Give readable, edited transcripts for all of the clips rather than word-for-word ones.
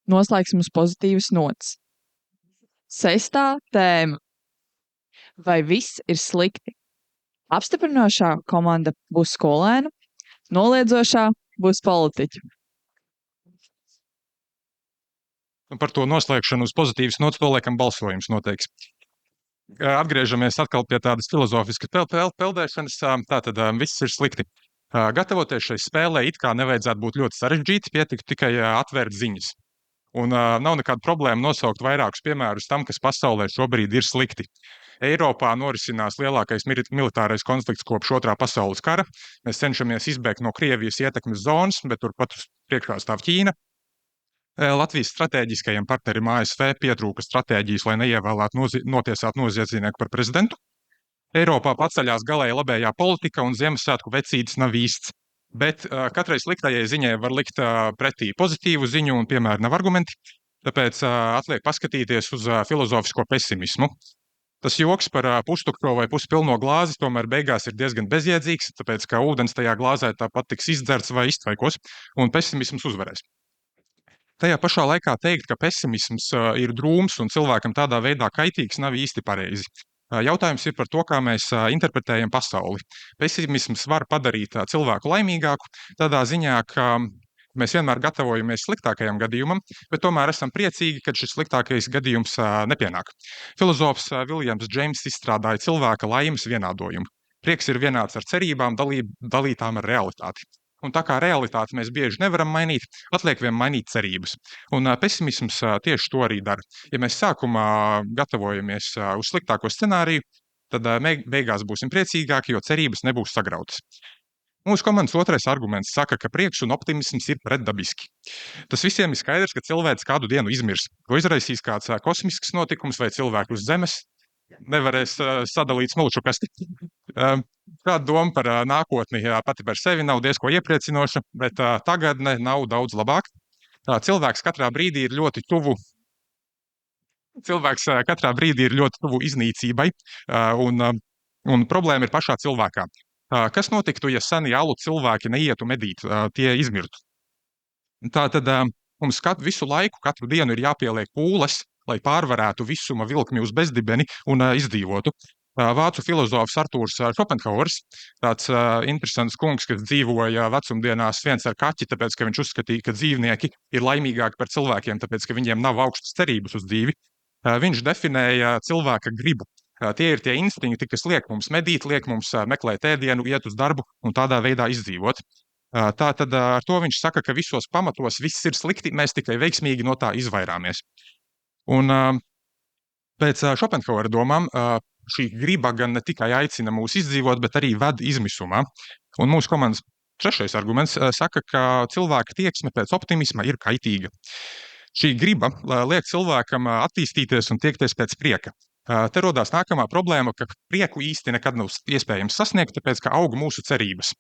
Noslēgsim uz pozitīvas nots. 6. tēma. Vai viss ir slikti? Apstiprinošā komanda būs skolēnu, noliedzošā būs politiķu. Par to noslēgšanu uz pozitīvas nots to liekam balsojums noteiks. Atgriežamies atkal pie tādas filozofiskas peldēšanas. Tātad viss ir slikti. Gatavoties šai spēlē, it kā nevajadzētu būt ļoti sarežģīti, pietiktu tikai atvērt ziņas. Un nav nekāda problēma nosaukt vairākus piemērus tam, kas pasaulē šobrīd ir slikti. Eiropā norisinās lielākais militārais konflikts kopš Otrā pasaules kara. Mēs cenšamies izbēgt no Krievijas ietekmes zonas, bet turpat uz priekšā stāv Ķīna. Latvijas strateģiskajam partnerim ASV pietrūka stratēģijas, lai neievēlētu notiesātu noziedznieku par prezidentu. Eiropā paceļās galēji labējā politika un Ziemassvētku vecītis nav īsts. Bet katrai sliktajai ziņai var likt pretī pozitīvu ziņu un, piemēram, nav argumenti. Tāpēc atliek paskatīties uz filozofisko pesimismu. Tas joks par pustukro vai puspilno glāzi tomēr beigās ir diezgan bezjēdzīgs, tāpēc ka ūdens tajā glāzē tāpat tiks izdzerts vai iztvaikos, un pesimisms uzvarēs. Tajā pašā laikā teikt, ka pesimisms ir drūms un cilvēkam tādā veidā kaitīgs, nav īsti pareizi. Jautājums ir par to, kā mēs interpretējam pasauli. Pesimisms var padarīt cilvēku laimīgāku tādā ziņā, ka mēs vienmēr gatavojamies sliktākajam gadījumam, bet tomēr esam priecīgi, kad šis sliktākais gadījums nepienāk. Filozofs Viljams Džeimss izstrādāja cilvēka laimes vienādojumu. Prieks ir vienāds ar cerībām, dalītām ar realitāti. Un tā kā realitāti mēs bieži nevaram mainīt, atliek vien mainīt cerības. Un pesimisms tieši to arī dara. Ja mēs sākumā gatavojamies uz sliktāko scenāriju, tad beigās būsim priecīgāki, jo cerības nebūs sagrautas. Mūsu komandas otrais arguments saka, ka prieks un optimisms ir pretdabiski. Tas visiem ir skaidrs, ka cilvēks kādu dienu izmirs. To izraisīs kāds kosmisks notikums vai cilvēku uz Zemes. Nevarēs sadalīt smilšu kasti. Kāda doma par nākotni pati par sevi nav diezko iepriecinoša, bet tagadne nav daudz labāk. Cilvēks katrā brīdī ir ļoti tuvu. Cilvēks katrā brīdī ir ļoti tuvu iznīcībai, un problēma ir pašā cilvēkā. Kas notiktu, ja seni alu cilvēki neietu medīt, tie izmirtu? Tātad mums visu laiku, katru dienu ir jāpieliek pūles, lai pārvarētu visuma vilkmi uz bezdibeni un izdzīvotu. Vācu filozofs Artūrs Šopenhauers, tāds interesants kungs, kas dzīvoja vecumdienās viens ar kaķi, tāpēc, ka viņš uzskatīja, ka dzīvnieki ir laimīgāki par cilvēkiem, tāpēc, ka viņiem nav augstas cerības uz dzīvi. Viņš definēja cilvēka gribu. Tie ir tie instinkti, kas liek mums medīt, liek mums meklēt ēdienu, iet uz darbu un tādā veidā izdzīvot. Tātad ar to viņš saka, ka visos pamatos viss ir slikti, mēs tikai veiksmīgi no tā izvairāmies. Un pēc Šopenhauera domām šī griba gan ne tikai aicina mūs izdzīvot, bet arī ved izmisumā. Un mūsu komandas trešais arguments saka, ka cilvēka tieksme pēc optimisma ir kaitīga. Šī griba liek cilvēkam attīstīties un tiekties pēc prieka. Te rodās nākamā problēma, ka prieku īsti nekad nav iespējams sasniegt, tāpēc, ka aug mūsu cerības.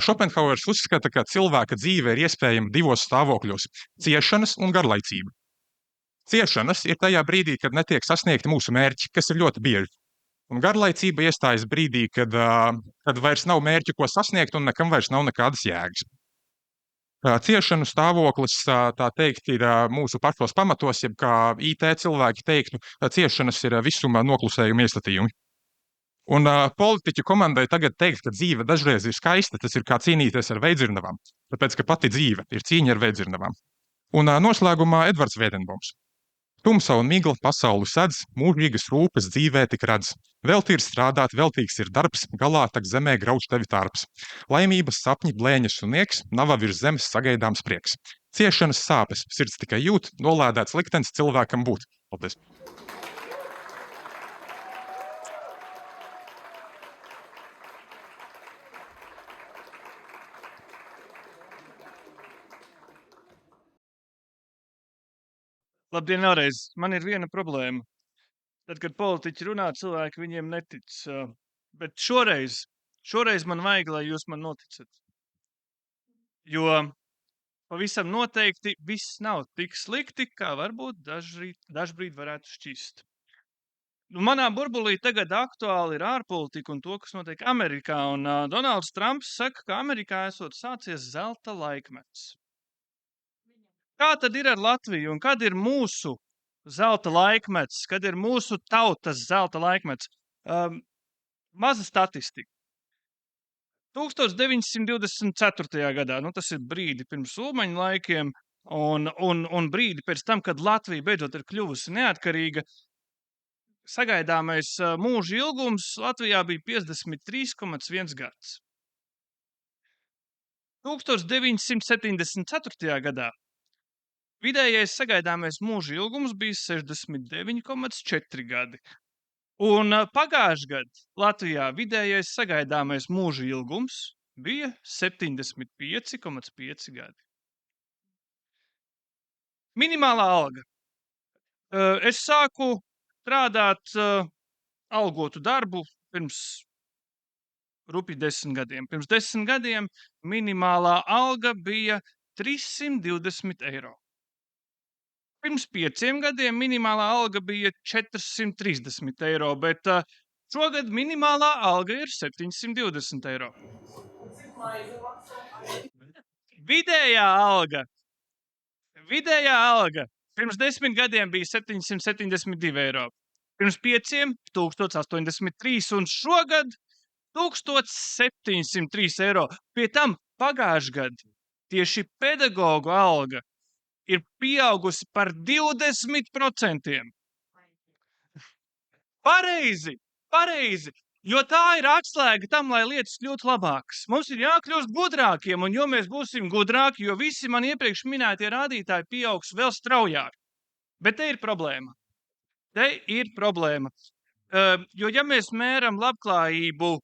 Šopenhauers uzskata, ka cilvēka dzīve ir iespējama divos stāvokļos – ciešanas un garlaicība. Ciešanas ir tajā brīdī, kad netiek sasniegti mūsu mērķi, kas ir ļoti bieži. Un garlaicība iestājas brīdī, kad vairs nav mērķi, ko sasniegt, un nekam vairs nav nekādas jēgas. Ciešanu stāvoklis, tā teikt, ir mūsu pašos pamatos, jeb kā IT cilvēki teiktu, ciešanas ir visuma noklusējuma iestatījumi. Un politiķu komandai tagad teikt, ka dzīve dažreiz ir skaista, tas ir kā cīnīties ar veidzirnavām, tāpēc, ka pati dzīve ir cīņa ar veidzirnavām. Un noslēgumā Edvards Viedenboms. Tumsa un migla pasauli sedz, mūžīgas rūpes dzīvē tik redz. Velti ir strādāt, veltīgs ir darbs, galā tak zemē grauž tevi tarps. Laimības sapņi, blēņas un nieks, nava virs zemes sagaidāms prieks. Ciešanas sāpes, sirds tikai jūt, nolēdēts liktenis cilvēkam būt. Paldies! Labdien vēlreiz. Man ir viena problēma. Tad, kad politiķi runā, cilvēki viņiem netic. Bet šoreiz man vajag, lai jūs man noticat. Jo pavisam noteikti viss nav tik slikti, kā varbūt dažbrīd varētu šķist. Manā burbulī tagad aktuāli ir ārpolitika un to, kas notiek Amerikā. Un Donalds Trumps saka, ka Amerikā esot sācies zelta laikmets. Kā tad ir ar Latviju un kad ir mūsu zelta laikmets, kad ir mūsu tautas zelta laikmets? Maza statistika. 1924. gadā, tas ir brīdi pirms Ulmaņa laikiem un brīdi pēc tam, kad Latvija beidzot ir kļuvusi neatkarīga, sagaidāmais mūža ilgums Latvijā bija 53,1 gads. 1974. gadā vidējais sagaidāmais mūža ilgums bija 69,4 gadi. Un pagājušajā gadā Latvijā vidējais sagaidāmais mūža ilgums bija 75,5 gadi. Minimālā alga. Es sāku strādāt algotu darbu pirms rupi 10 gadiem. Pirms 10 gadiem minimālā alga bija 320 eiro. Pirms 5 gadiem minimālā alga bija 430 eiro, bet šogad minimālā alga ir 720 eiro. Vidējā alga pirms 10 gadiem bija 772 eiro. Pirms 5 - 1083 un šogad 1703 eiro. Pie tam pagājušajā gadā tieši pedagogu alga ir pieaugusi par 20%. Pareizi, jo tā ir atslēga tam, lai lietas kļūtu labākas. Mums ir jākļūst gudrākiem, un jo mēs būsim gudrāki, jo visi man iepriekš minētie rādītāji pieaugs vēl straujāk. Bet te ir problēma. Jo ja mēs mēram labklājību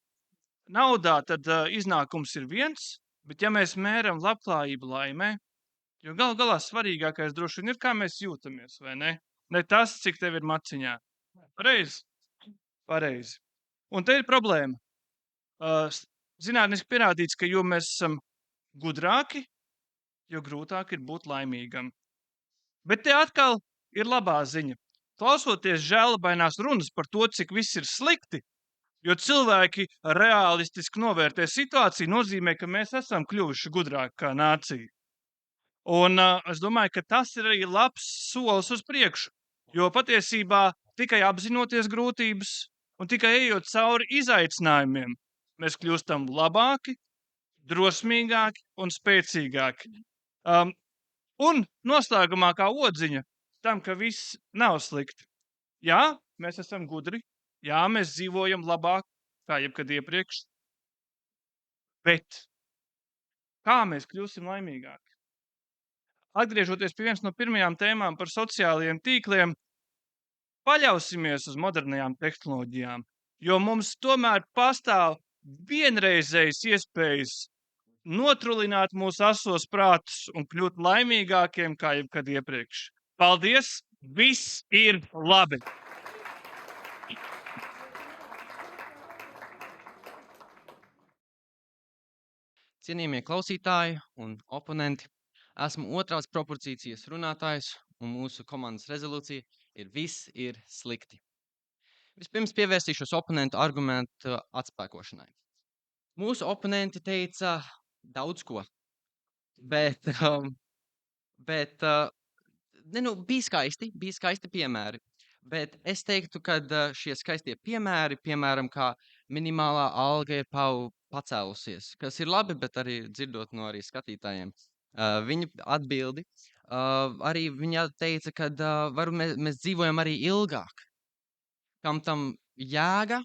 naudā, tad iznākums ir viens, bet ja mēs mēram labklājību laimē, jo galu galā svarīgākais droši vien ir, kā mēs jūtamies, vai ne? Ne tas, cik tev ir maciņā. Pareizi. Un te ir problēma. Zinātniski pierādīts, ka jo mēs esam gudrāki, jo grūtāk ir būt laimīgam. Bet te atkal ir labā ziņa. Klausoties žēlabainās runas par to, cik viss ir slikti, jo cilvēki realistiski novērtē situāciju, nozīmē, ka mēs esam kļuvuši gudrāki kā nācija. Un es domāju, ka tas ir arī labs solis uz priekšu, jo patiesībā tikai apzinoties grūtības un tikai ejot cauri izaicinājumiem, mēs kļūstam labāki, drosmīgāki un spēcīgāki. Un noslēgumā kā odziņa tam, ka viss nav slikti. Jā, mēs esam gudri, jā, mēs dzīvojam labāk kā jebkad iepriekš, bet kā mēs kļūsim laimīgāki? Atgriežoties pie vienas no pirmajām tēmām par sociālajiem tīkliem, paļausimies uz modernajām tehnoloģijām, jo mums tomēr pastāv vienreizējas iespējas notrulināt mūsu asos prātus un kļūt laimīgākiem kā jebkad iepriekš. Paldies! Viss ir labi! Cienījamie klausītāji un oponenti, esmu otrās proporcijas runātājs, un mūsu komandas rezolūcija ir viss ir slikti. Vispirms pievērsīšos oponentu argumentu atspēkošanai. Mūsu oponenti teica daudz ko, bet bija skaisti piemēri. Bet es teiktu, ka šie skaistie piemēri, piemēram, kā minimālā alga ir pacēlusies, kas ir labi, bet arī dzirdot no arī skatītājiem viņa atbildi. Arī viņa teica, ka mēs dzīvojam arī ilgāk. Kam tam jēga?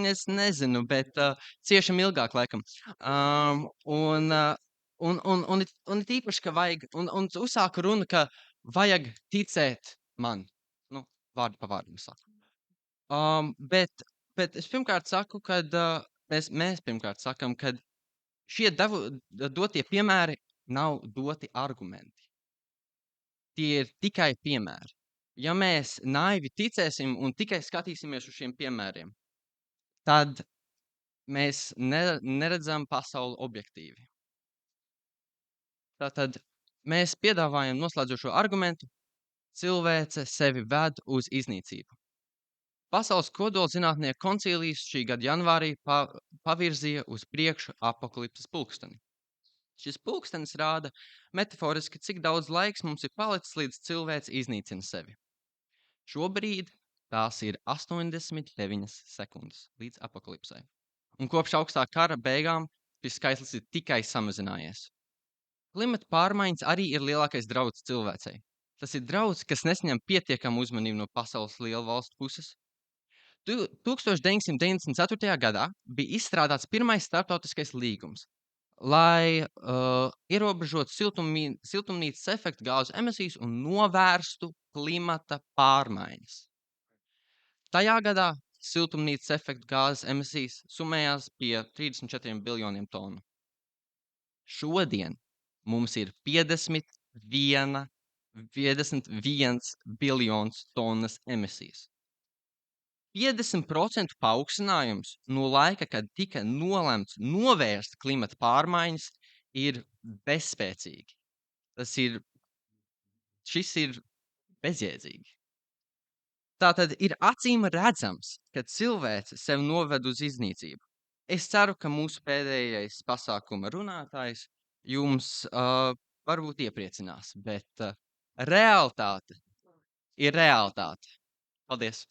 Es nezinu, bet ciešam ilgāk laikam. Un it īpaši, ka vajag, un uzsāka runa, ka vajag ticēt man. Vārdu pa vārdam saku. Bet es pirmkārt saku, ka mēs pirmkārt sakam, ka šie dotie piemēri nav doti argumenti. Tie ir tikai piemēri. Ja mēs naivi ticēsim un tikai skatīsimies uz šiem piemēriem, tad mēs neredzam pasauli objektīvi. Tātad mēs piedāvājam noslēdzošo argumentu: cilvēce sevi ved uz iznīcību. Pasaules kodolzinātnieku koncīlijs šī gada janvārī pavirzīja uz priekšu apokalipses pulksteni. Šis pulkstenis rāda metaforiski, cik daudz laiks mums ir palicis, līdz cilvēks iznīcina sevi. Šobrīd tās ir 89 sekundes līdz apokalipsei. Un kopš augstā kara beigām šis skaitlis ir tikai samazinājies. Klimata pārmaiņas arī ir lielākais drauds cilvēcei. Tas ir drauds, kas nesaņem pietiekamu uzmanību no pasaules lielu valstu puses. 1994. gadā bija izstrādāts pirmais starptautiskais līgums, lai ierobežotu siltumnīcas efekta gāzu emisijas un novērstu klimata pārmaiņas. Tajā gadā siltumnīcas efekta gāzes emisijas summējās pie 34 biljoniem tonu. Šodien mums ir 51 biljons tonnas emisijas. 50% paaugstinājums no laika, kad tika nolemts novērst klimata pārmaiņas, ir bezspēcīgi. Šis ir bezjēdzīgi. Tātad ir acīm redzams, ka cilvēce sev noved uz iznīcību. Es ceru, ka mūsu pēdējais pasākuma runātājs jums varbūt iepriecinās, bet realitāte ir realitāte. Paldies!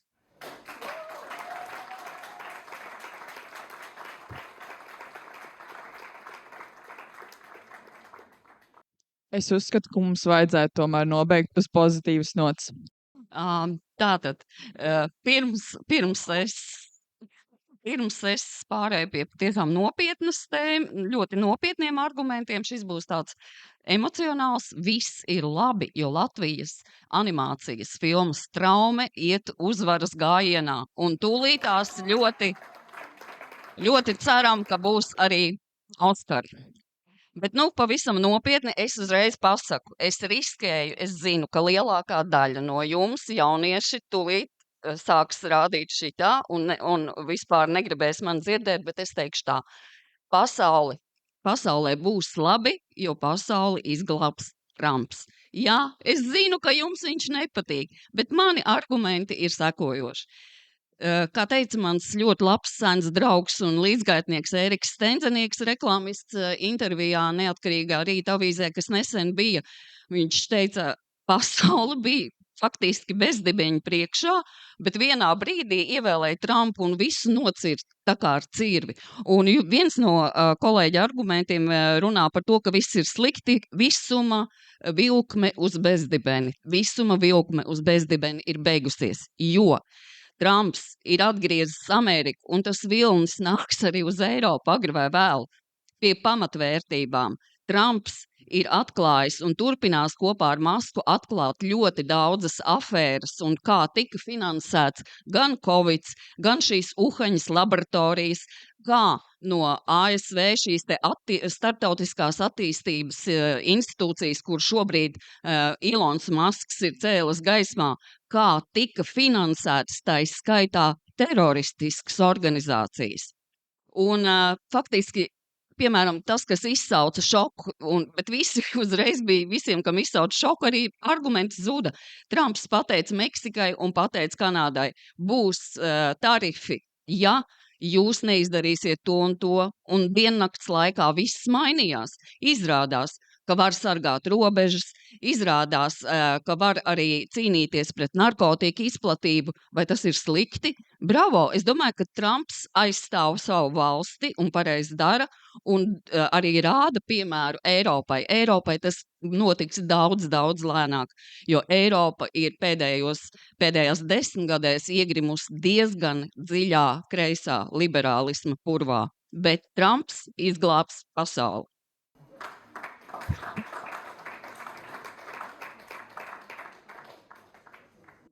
Es uzskatu, ka mums vajadzētu tomēr nobeigt uz pozitīvas nots. Tātad, pirms es pārēju pie tiešām ļoti nopietniem argumentiem, šis būs tāds emocionāls. Viss ir labi, jo Latvijas animācijas filmas Traume iet uzvaras gājienā. Un tūlītās ļoti, ļoti ceram, ka būs arī Oskari. Bet, pavisam nopietni es uzreiz pasaku, es riskēju, es zinu, ka lielākā daļa no jums jaunieši tūlīt sāks rādīt šitā un vispār negribēs man dzirdēt, bet es teikšu tā, pasaulē būs labi, jo pasauli izglābs Trumps. Jā, es zinu, ka jums viņš nepatīk, bet mani argumenti ir sekojoši. Kā teica mans ļoti labs sens draugs un līdzgaitnieks Ēriks Stenzenieks, reklāmists intervijā Neatkarīgā Rīta avīzē, kas nesen bija, viņš teica, pasaule bija faktiski bezdibeņu priekšā, bet vienā brīdī ievēlēja Trumpu un visu nocirt tā kā ar cirvi. Un viens no kolēģa argumentiem runā par to, ka viss ir slikti, visuma vilkme uz bezdibeni. Visuma vilkme uz bezdibeni ir beigusies, jo Trumps ir atgriezis Ameriku, un tas vilnis nāks arī uz Eiropu agri vai vēlu pie pamatvērtībām. Trumps ir atklājis un turpinās kopā ar Masku atklāt ļoti daudzas afēras un kā tika finansēts gan Covid, gan šīs Uhaņas laboratorijas, kā no ASV šīs te starptautiskās attīstības institūcijas, kur šobrīd Ilons Masks ir cēlis gaismā, kā tika finansētas tais skaitā teroristiskas organizācijas. Un faktiski, piemēram, tas, kas izsauca šoku, bet visi uzreiz bija, visiem, kam izsauca šoku, arī argumenti zuda. Trumps pateica Meksikai un pateica Kanādai, būs tarifi, ja jūs neizdarīsiet to, un diennakts laikā viss mainījās. Izrādās, ka var sargāt robežas, izrādās, ka var arī cīnīties pret narkotiku izplatību, vai tas ir slikti? Bravo! Es domāju, ka Trumps aizstāv savu valsti un pareizi dara, un arī rāda piemēru Eiropai. Eiropai tas notiks daudz, daudz lēnāk, jo Eiropa ir pēdējās 10 gadēs iegrimusi diezgan dziļā kreisā liberālisma purvā, bet Trumps izglābs pasauli.